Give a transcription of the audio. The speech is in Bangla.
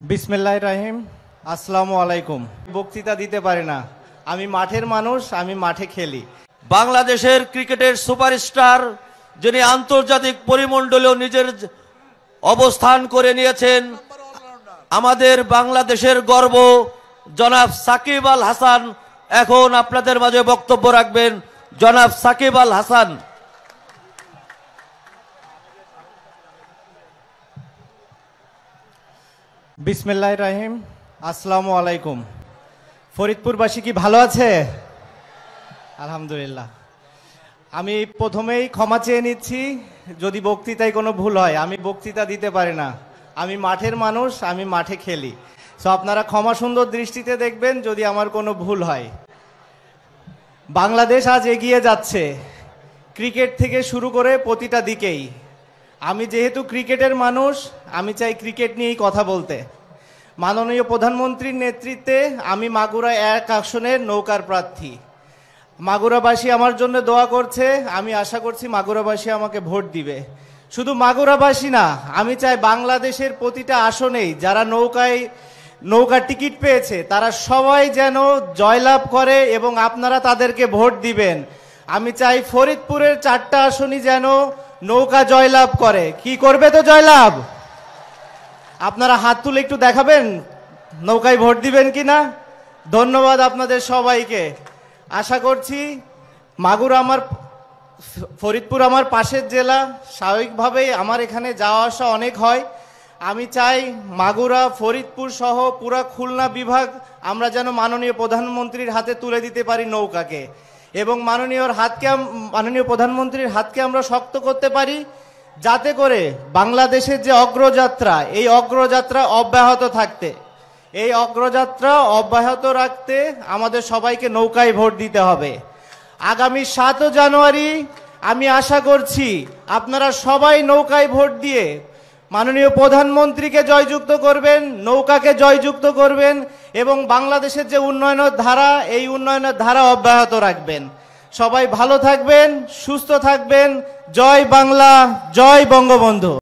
বিসমিল্লাহির রহিম। আসসালামু আলাইকুম। বক্তৃতা দিতে পারি না, আমি মাঠের মানুষ, আমি মাঠে খেলি। বাংলাদেশের ক্রিকেটের সুপারস্টার যিনি আন্তর্জাতিক পরিমণ্ডলেও নিজের অবস্থান করে নিয়েছেন, আমাদের বাংলাদেশের গর্ব জনাব সাকিব আল হাসান এখন আপনাদের মাঝে বক্তব্য রাখবেন। জনাব সাকিব আল হাসান। বিসমিল্লাহির রহিম। আসসালামু আলাইকুম। ফরিদপুরবাসী কি ভালো আছে? আলহামদুলিল্লাহ। আমি প্রথমেই ক্ষমা চেয়ে নিচ্ছি যদি বক্তৃতায় কোনো ভুল হয়। আমি বক্তৃতা দিতে পারি না, আমি মাঠের মানুষ, আমি মাঠে খেলি। সো আপনারা ক্ষমা সুন্দর দৃষ্টিতে দেখবেন যদি আমার কোনো ভুল হয়। বাংলাদেশ আজ এগিয়ে যাচ্ছে, ক্রিকেট থেকে শুরু করে প্রতিটা দিকেই। আমি যেহেতু ক্রিকেটের মানুষ, আমি চাই ক্রিকেট নিয়েই কথা বলতে। মাননীয় প্রধানমন্ত্রীর নেতৃত্বে আমি মাগুরা 1 আসনের নৌকার প্রার্থী। মাগুরাবাসী আমার জন্য দোয়া করছে, আমি আশা করছি মাগুরাবাসী আমাকে ভোট দিবে। শুধু মাগুরাবাসী না, আমি চাই বাংলাদেশের প্রতিটা আসনেই যারা নৌকার টিকিট পেয়েছে তারা সবাই যেন জয়লাভ করে এবং আপনারা তাদেরকে ভোট দিবেন। আমি চাই ফরিদপুরের 4টা আসনই যেন নৌকা জয়লাভ করে। কি করবে তো জয়লাভ? আপনারা হাত তুলে একটু দেখাবেন নৌকায় ভোট দিবেন কিনা। ধন্যবাদ আপনাদের সবাইকে। আশা করছি ফরিদপুর আমার পাশের জেলা, স্বাভাবিকভাবেই আমার এখানে যাওয়া আসা অনেক হয়। আমি চাই মাগুরা, ফরিদপুর সহ পুরা খুলনা বিভাগ আমরা যেন মাননীয় প্রধানমন্ত্রীর হাতে তুলে দিতে পারি নৌকাকে, এবং মাননীয় প্রধানমন্ত্রীর হাতকে আমরা শক্ত করতে পারি, যাতে করে বাংলাদেশের যে অগ্রযাত্রা, এই অগ্রযাত্রা অব্যাহত রাখতে আমাদের সবাইকে নৌকায় ভোট দিতে হবে। আগামী 7 জানুয়ারি আমি আশা করছি আপনারা সবাই নৌকায় ভোট দিয়ে মাননীয় প্রধানমন্ত্রীকে জয়যুক্ত করবেন, নৌকাকে জয়যুক্ত করবেন এবং বাংলাদেশের যে উন্নয়নের ধারা, এই উন্নয়নের ধারা অব্যাহত রাখবেন। সবাই ভালো থাকবেন, সুস্থ থাকবেন। জয় বাংলা, জয় বঙ্গবন্ধু।